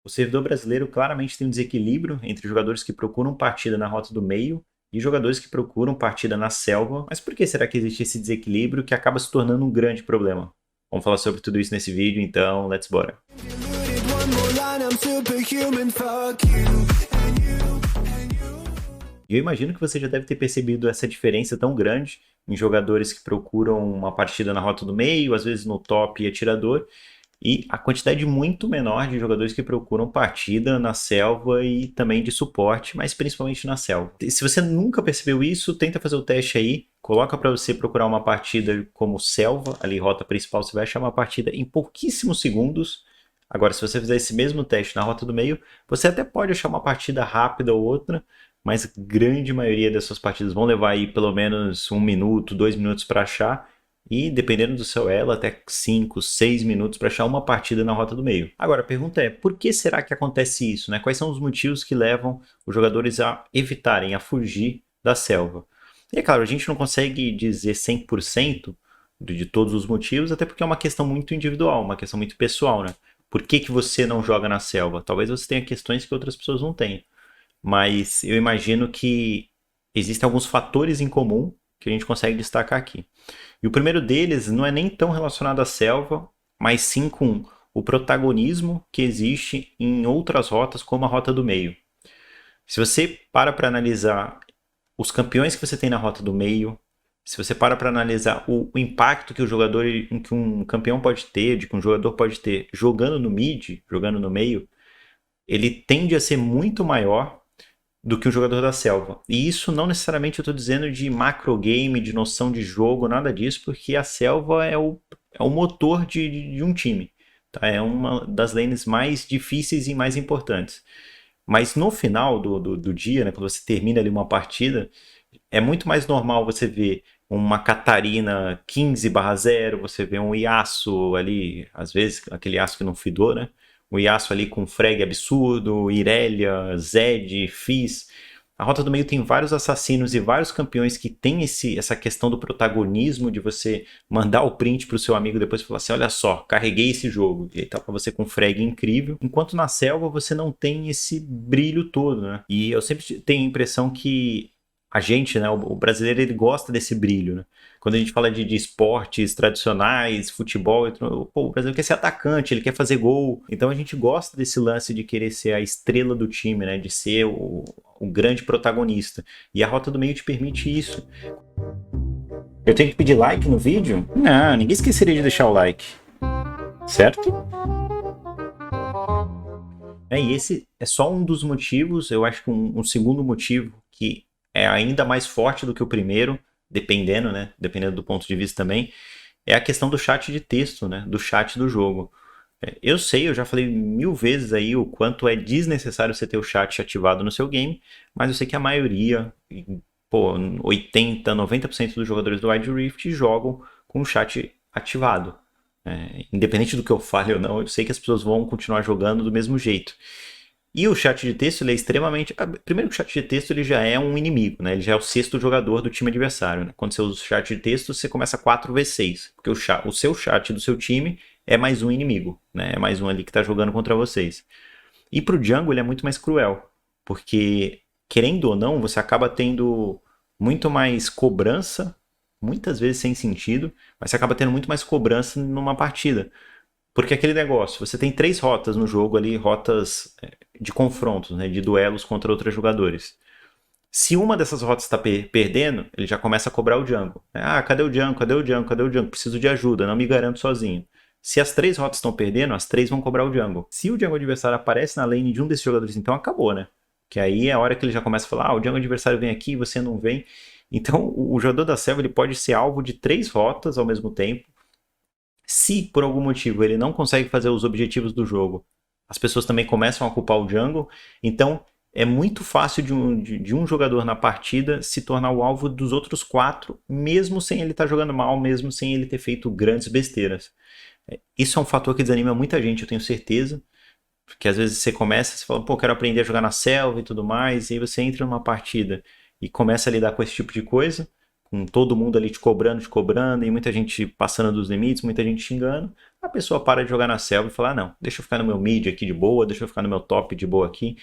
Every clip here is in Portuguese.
O servidor brasileiro claramente tem um desequilíbrio entre jogadores que procuram partida na rota do meio e jogadores que procuram partida na selva. Mas por que será que existe esse desequilíbrio que acaba se tornando um grande problema? Vamos falar sobre tudo isso nesse vídeo, então let's bora! E eu imagino que você já deve ter percebido essa diferença tão grande em jogadores que procuram uma partida na rota do meio, às vezes no top e atirador, e a quantidade muito menor de jogadores que procuram partida na selva e também de suporte, mas principalmente na selva. E se você nunca percebeu isso, tenta fazer o teste aí, coloca para você procurar uma partida como selva, ali rota principal, você vai achar uma partida em pouquíssimos segundos. Agora, se você fizer esse mesmo teste na rota do meio, você até pode achar uma partida rápida ou outra, mas a grande maioria dessas partidas vão levar aí pelo menos 1 minuto, 2 minutos para achar, e dependendo do seu elo, até 5, 6 minutos para achar uma partida na rota do meio. Agora, a pergunta é, por que será que acontece isso, né? Quais são os motivos que levam os jogadores a evitarem, a fugir da selva? E é claro, a gente não consegue dizer 100% de todos os motivos, até porque é uma questão muito individual, uma questão muito pessoal, né? Por que você não joga na selva? Talvez você tenha questões que outras pessoas não tenham. Mas eu imagino que existem alguns fatores em comum que a gente consegue destacar aqui. E o primeiro deles não é nem tão relacionado à selva, mas sim com o protagonismo que existe em outras rotas, como a rota do meio. Se você para analisar os campeões que você tem na rota do meio, se você para analisar o impacto que o jogador, que um campeão pode ter, de que um jogador pode ter jogando no mid, jogando no meio, ele tende a ser muito maior do que um jogador da selva. E isso não necessariamente eu estou dizendo de macro game, de noção de jogo, nada disso, porque a selva é o motor de um time. Tá? É uma das lanes mais difíceis e mais importantes. Mas no final do dia, né, quando você termina ali uma partida, é muito mais normal você ver uma Catarina 15/0, você vê um Yasuo ali, às vezes aquele Yasuo que não fidou, né? O Yasuo ali com frag absurdo, Irelia, Zed, Fizz. A Rota do Meio tem vários assassinos e vários campeões que tem essa questão do protagonismo, de você mandar o print pro seu amigo depois e falar assim, olha só, carreguei esse jogo. E aí tá pra você com frag incrível. Enquanto na selva você não tem esse brilho todo, né? E eu sempre tenho a impressão que a gente, né, o brasileiro, ele gosta desse brilho, né? Quando a gente fala de esportes tradicionais, futebol, pô, o brasileiro quer ser atacante, ele quer fazer gol. Então a gente gosta desse lance de querer ser a estrela do time, né? De ser o grande protagonista. E a Rota do Meio te permite isso. Eu tenho que pedir like no vídeo? Não, ninguém esqueceria de deixar o like. Certo? E esse é só um dos motivos, eu acho que um segundo motivo que é ainda mais forte do que o primeiro, dependendo, né? Dependendo do ponto de vista também, é a questão do chat de texto, né? Do chat do jogo. Eu sei, eu já falei 1000 vezes aí o quanto é desnecessário você ter o chat ativado no seu game, mas eu sei que a maioria, pô, 80, 90% dos jogadores do Wild Rift jogam com o chat ativado. Independente do que eu fale ou não, eu sei que as pessoas vão continuar jogando do mesmo jeito. E o chat de texto ele é extremamente... Primeiro que o chat de texto ele já é um inimigo, né? Ele já é o sexto jogador do time adversário. Né? Quando você usa o chat de texto, você começa 4v6. Porque o seu chat do seu time é mais um inimigo. Né? É mais um ali que está jogando contra vocês. E pro jungle ele é muito mais cruel. Porque, querendo ou não, você acaba tendo muito mais cobrança, muitas vezes sem sentido, mas você acaba tendo muito mais cobrança numa partida. Porque aquele negócio, você tem 3 rotas no jogo ali, rotas de confrontos, né, de duelos contra outros jogadores. Se uma dessas rotas está perdendo, ele já começa a cobrar o jungle. Ah, cadê o jungle? Cadê o jungle? Cadê o jungle? Preciso de ajuda, não me garanto sozinho. Se as 3 rotas estão perdendo, as 3 vão cobrar o jungle. Se o jungle adversário aparece na lane de um desses jogadores, então acabou, né? Que aí é a hora que ele já começa a falar, o jungle adversário vem aqui, você não vem. Então o jogador da selva ele pode ser alvo de 3 rotas ao mesmo tempo. Se por algum motivo ele não consegue fazer os objetivos do jogo, as pessoas também começam a culpar o jungle. Então é muito fácil de um jogador na partida se tornar o alvo dos outros 4, mesmo sem ele estar jogando mal, mesmo sem ele ter feito grandes besteiras. Isso é um fator que desanima muita gente, eu tenho certeza. Porque às vezes você começa, você fala, pô, quero aprender a jogar na selva e tudo mais, e aí você entra numa partida e começa a lidar com esse tipo de coisa, com todo mundo ali te cobrando, e muita gente passando dos limites, muita gente xingando, a pessoa para de jogar na selva e fala, não, deixa eu ficar no meu mid aqui de boa, deixa eu ficar no meu top de boa aqui,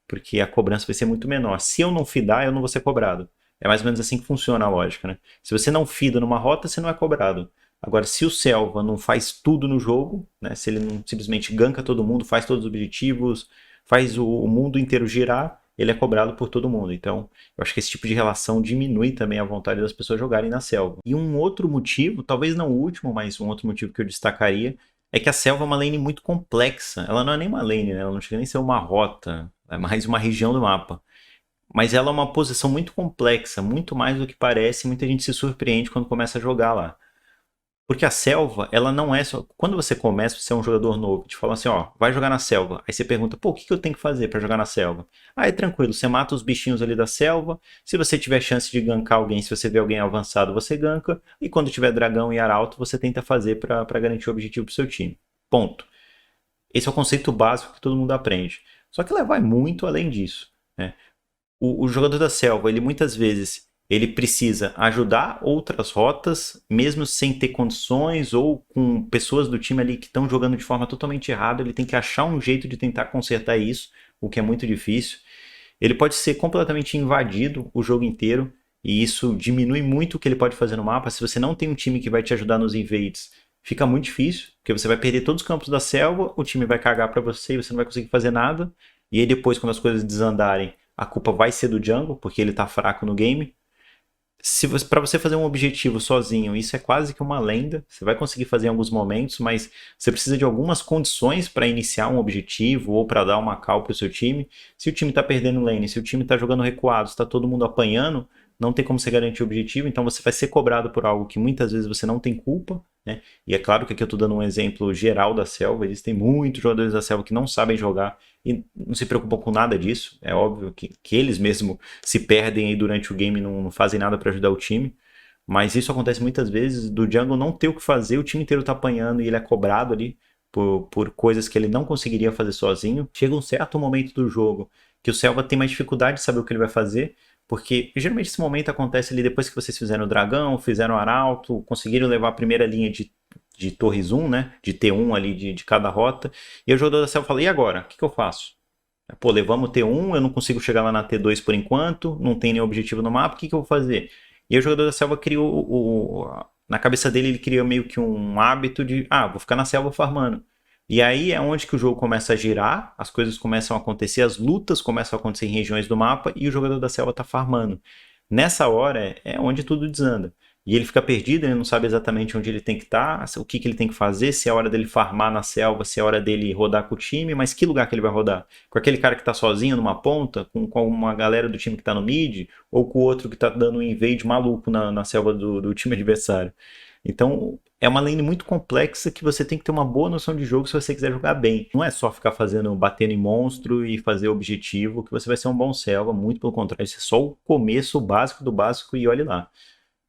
porque a cobrança vai ser muito menor. Se eu não fidar, eu não vou ser cobrado. É mais ou menos assim que funciona a lógica, né? Se você não fida numa rota, você não é cobrado. Agora, se o Selva não faz tudo no jogo, né? Se ele não simplesmente ganka todo mundo, faz todos os objetivos, faz o mundo inteiro girar, ele é cobrado por todo mundo. Então, eu acho que esse tipo de relação diminui também a vontade das pessoas jogarem na selva. E um outro motivo, talvez não o último, mas um outro motivo que eu destacaria, é que a selva é uma lane muito complexa. Ela não é nem uma lane, né? Ela não chega nem a ser uma rota, é mais uma região do mapa. Mas ela é uma posição muito complexa, muito mais do que parece, e muita gente se surpreende quando começa a jogar lá. Porque a selva, ela não é só. Quando você começa, você é um jogador novo, te falam assim, ó, vai jogar na selva. Aí você pergunta, pô, o que eu tenho que fazer para jogar na selva? Ah, é tranquilo, você mata os bichinhos ali da selva. Se você tiver chance de gankar alguém, se você vê alguém avançado, você ganka. E quando tiver dragão e arauto, você tenta fazer para garantir o objetivo pro seu time. Ponto. Esse é o conceito básico que todo mundo aprende. Só que ela vai muito além disso, né? O jogador da selva, ele muitas vezes ele precisa ajudar outras rotas, mesmo sem ter condições ou com pessoas do time ali que estão jogando de forma totalmente errada, ele tem que achar um jeito de tentar consertar isso, o que é muito difícil. Ele pode ser completamente invadido o jogo inteiro, e isso diminui muito o que ele pode fazer no mapa. Se você não tem um time que vai te ajudar nos invades, fica muito difícil, porque você vai perder todos os campos da selva, o time vai cagar para você e você não vai conseguir fazer nada. E aí depois, quando as coisas desandarem, a culpa vai ser do jungle, porque ele tá fraco no game. Se para você fazer um objetivo sozinho, isso é quase que uma lenda. Você vai conseguir fazer em alguns momentos, mas você precisa de algumas condições para iniciar um objetivo ou para dar uma call para o seu time. Se o time está perdendo lane, se o time está jogando recuado, se está todo mundo apanhando, não tem como você garantir o objetivo. Então você vai ser cobrado por algo que muitas vezes você não tem culpa, né? E é claro que aqui eu estou dando um exemplo geral da selva. Existem muitos jogadores da selva que não sabem jogar e não se preocupam com nada disso. É óbvio que eles mesmo se perdem aí durante o game, não fazem nada para ajudar o time. Mas isso acontece muitas vezes, do jungle não ter o que fazer, o time inteiro tá apanhando e ele é cobrado ali por coisas que ele não conseguiria fazer sozinho. Chega um certo momento do jogo que o Selva tem mais dificuldade de saber o que ele vai fazer, porque geralmente esse momento acontece ali depois que vocês fizeram o dragão, fizeram o arauto, conseguiram levar a primeira linha de torres 1, né? De T1 ali de cada rota. E o jogador da Selva fala, e agora? O que eu faço? Pô, levamos T1, eu não consigo chegar lá na T2 por enquanto, não tem nenhum objetivo no mapa, o que eu vou fazer? E aí o jogador da selva criou, na cabeça dele, ele cria meio que um hábito de, vou ficar na selva farmando. E aí é onde que o jogo começa a girar, as coisas começam a acontecer, as lutas começam a acontecer em regiões do mapa e o jogador da selva tá farmando. Nessa hora é onde tudo desanda. E ele fica perdido, ele não sabe exatamente onde ele tem que estar, o que ele tem que fazer, se é hora dele farmar na selva, se é hora dele rodar com o time, mas que lugar que ele vai rodar? Com aquele cara que está sozinho numa ponta, com uma galera do time que está no mid, ou com o outro que está dando um invade maluco na selva do time adversário? Então, é uma lane muito complexa que você tem que ter uma boa noção de jogo se você quiser jogar bem. Não é só ficar batendo em monstro e fazer objetivo que você vai ser um bom selva, muito pelo contrário, isso é só o começo, o básico do básico e olhe lá.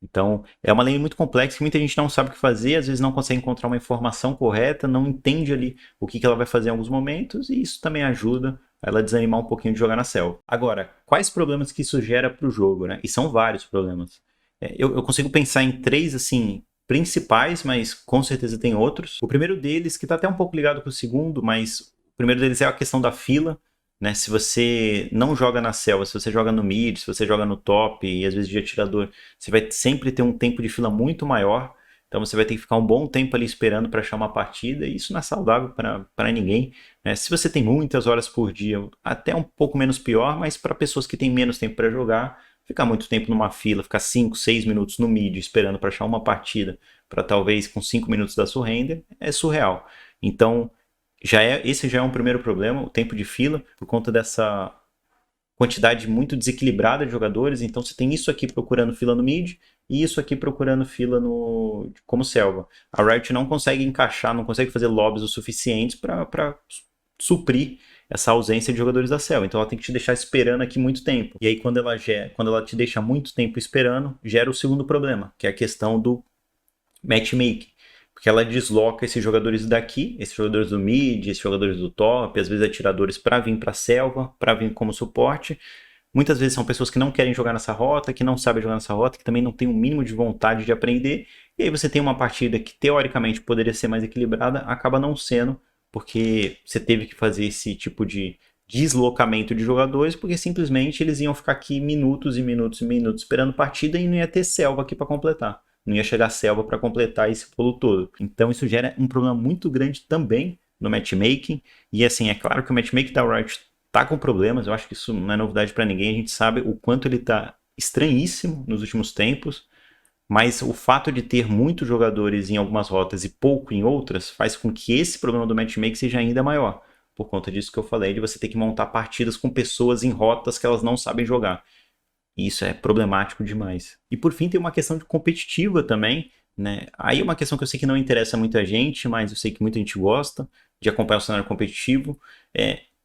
Então, é uma lane muito complexa que muita gente não sabe o que fazer, às vezes não consegue encontrar uma informação correta, não entende ali o que ela vai fazer em alguns momentos, e isso também ajuda ela a desanimar um pouquinho de jogar na selva. Agora, quais problemas que isso gera para o jogo, né? E são vários problemas. Eu consigo pensar em três, assim, principais, mas com certeza tem outros. O primeiro deles, que está até um pouco ligado com o segundo, mas o primeiro deles é a questão da fila. Né? Se você não joga na selva, se você joga no mid, se você joga no top e às vezes de atirador, você vai sempre ter um tempo de fila muito maior. Então você vai ter que ficar um bom tempo ali esperando para achar uma partida, e isso não é saudável para ninguém. Né? Se você tem muitas horas por dia, até um pouco menos pior, mas para pessoas que têm menos tempo para jogar, ficar muito tempo numa fila, ficar 5, 6 minutos no mid esperando para achar uma partida, para talvez com 5 minutos da surrender, é surreal. Então, esse já é um primeiro problema, o tempo de fila, por conta dessa quantidade muito desequilibrada de jogadores. Então você tem isso aqui procurando fila no mid e isso aqui procurando fila como selva. A Riot não consegue encaixar, não consegue fazer lobbies o suficientes para suprir essa ausência de jogadores da selva. Então ela tem que te deixar esperando aqui muito tempo. E aí quando ela te deixa muito tempo esperando, gera o segundo problema, que é a questão do matchmaking. Porque ela desloca esses jogadores daqui, esses jogadores do mid, esses jogadores do top, às vezes atiradores para vir para a selva, para vir como suporte, Muitas vezes são pessoas que não querem jogar nessa rota, que não sabem jogar nessa rota, que também não têm o mínimo de vontade de aprender. E aí você tem uma partida que teoricamente poderia ser mais equilibrada, acaba não sendo, porque você teve que fazer esse tipo de deslocamento de jogadores, porque simplesmente eles iam ficar aqui minutos e minutos e minutos esperando partida e não ia ter selva aqui para completar. Não ia chegar selva para completar esse pulo todo. Então isso gera um problema muito grande também no matchmaking. E assim, é claro que o matchmaking da Riot tá com problemas, eu acho que isso não é novidade para ninguém, a gente sabe o quanto ele tá estranhíssimo nos últimos tempos, mas o fato de ter muitos jogadores em algumas rotas e pouco em outras faz com que esse problema do matchmaking seja ainda maior, por conta disso que eu falei, de você ter que montar partidas com pessoas em rotas que elas não sabem jogar. E isso é problemático demais. E por fim tem uma questão de competitiva também, né? Aí é uma questão que eu sei que não interessa muita gente, mas eu sei que muita gente gosta de acompanhar o cenário competitivo.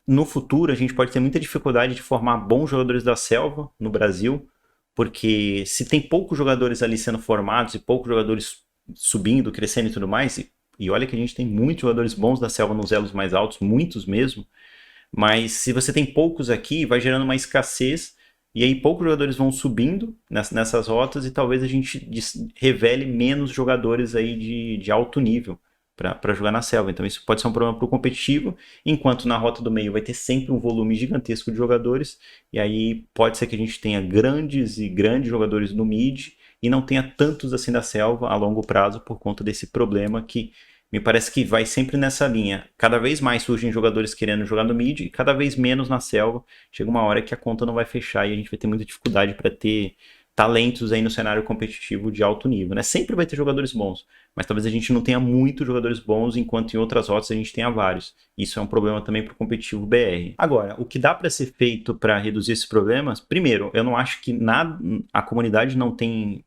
No futuro a gente pode ter muita dificuldade de formar bons jogadores da selva no Brasil, porque se tem poucos jogadores ali sendo formados e poucos jogadores subindo, crescendo e tudo mais, e olha que a gente tem muitos jogadores bons da selva nos elos mais altos, muitos mesmo, mas se você tem poucos aqui, vai gerando uma escassez, e aí poucos jogadores vão subindo nessas rotas e talvez a gente revele menos jogadores aí de alto nível para jogar na selva. Então isso pode ser um problema para o competitivo, enquanto na rota do meio vai ter sempre um volume gigantesco de jogadores, e aí pode ser que a gente tenha grandes jogadores no mid e não tenha tantos assim da selva a longo prazo por conta desse problema que me parece que vai sempre nessa linha. Cada vez mais surgem jogadores querendo jogar no mid e cada vez menos na selva. Chega uma hora que a conta não vai fechar e a gente vai ter muita dificuldade para ter talentos aí no cenário competitivo de alto nível, né? Sempre vai ter jogadores bons, mas talvez a gente não tenha muitos jogadores bons, enquanto em outras rotas a gente tenha vários. Isso é um problema também para o competitivo BR. Agora, o que dá para ser feito para reduzir esses problemas? Primeiro, eu não acho que a comunidade não tem...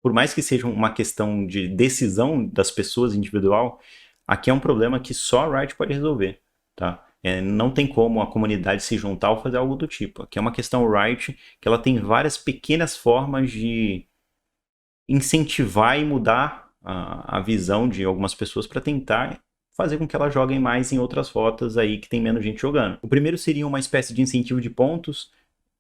Por mais que seja uma questão de decisão das pessoas individual, aqui é um problema que só a Riot pode resolver, tá? Não tem como a comunidade se juntar ou fazer algo do tipo. Aqui é uma questão Riot que ela tem várias pequenas formas de incentivar e mudar a visão de algumas pessoas para tentar fazer com que elas joguem mais em outras rotas aí que tem menos gente jogando. O primeiro seria uma espécie de incentivo de pontos,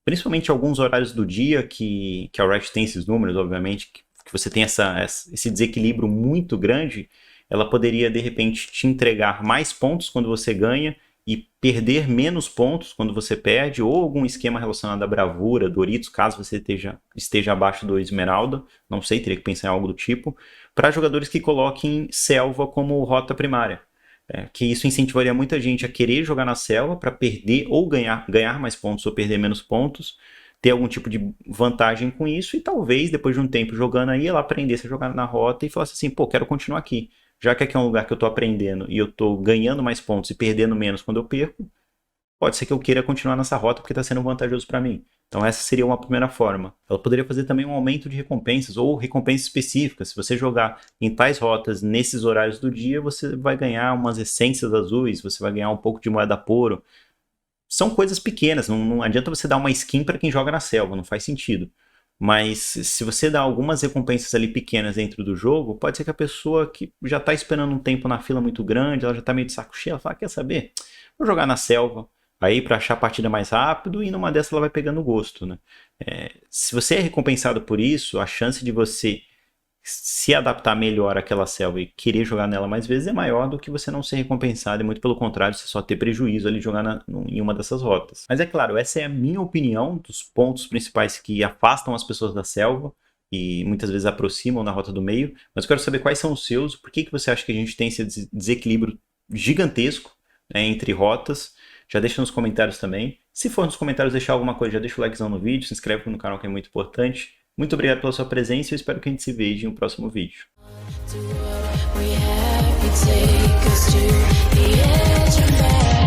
principalmente alguns horários do dia que a Riot tem esses números, obviamente, que você tem esse desequilíbrio muito grande, ela poderia, de repente, te entregar mais pontos quando você ganha e perder menos pontos quando você perde, ou algum esquema relacionado à bravura, Doritos, caso você esteja abaixo do Esmeralda, não sei, teria que pensar em algo do tipo, para jogadores que coloquem selva como rota primária. Que isso incentivaria muita gente a querer jogar na selva para perder ou ganhar mais pontos ou perder menos pontos, ter algum tipo de vantagem com isso e talvez, depois de um tempo jogando aí, ela aprendesse a jogar na rota e falasse assim, pô, quero continuar aqui. Já que aqui é um lugar que eu tô aprendendo e eu tô ganhando mais pontos e perdendo menos quando eu perco, pode ser que eu queira continuar nessa rota porque está sendo vantajoso para mim. Então essa seria uma primeira forma. Ela poderia fazer também um aumento de recompensas ou recompensas específicas. Se você jogar em tais rotas nesses horários do dia, você vai ganhar umas essências azuis, você vai ganhar um pouco de moeda poro. São coisas pequenas, não adianta você dar uma skin para quem joga na selva, não faz sentido. Mas se você dá algumas recompensas ali pequenas dentro do jogo, pode ser que a pessoa que já está esperando um tempo na fila muito grande, ela já está meio de saco cheio, ela fala, quer saber? Vou jogar na selva, aí para achar a partida mais rápido e numa dessas ela vai pegando gosto, né? Se você é recompensado por isso, a chance de você se adaptar melhor àquela selva e querer jogar nela mais vezes é maior do que você não ser recompensado, e muito pelo contrário, você só ter prejuízo ali jogar em uma dessas rotas. Mas é claro, essa é a minha opinião dos pontos principais que afastam as pessoas da selva e muitas vezes aproximam na rota do meio, mas eu quero saber quais são os seus, por que você acha que a gente tem esse desequilíbrio gigantesco, né, entre rotas. Já deixa nos comentários também. Se for nos comentários deixar alguma coisa, já deixa o likezão no vídeo, se inscreve no canal que é muito importante. Muito obrigado pela sua presença e eu espero que a gente se veja em um próximo vídeo. To what we have, you take us to the edge of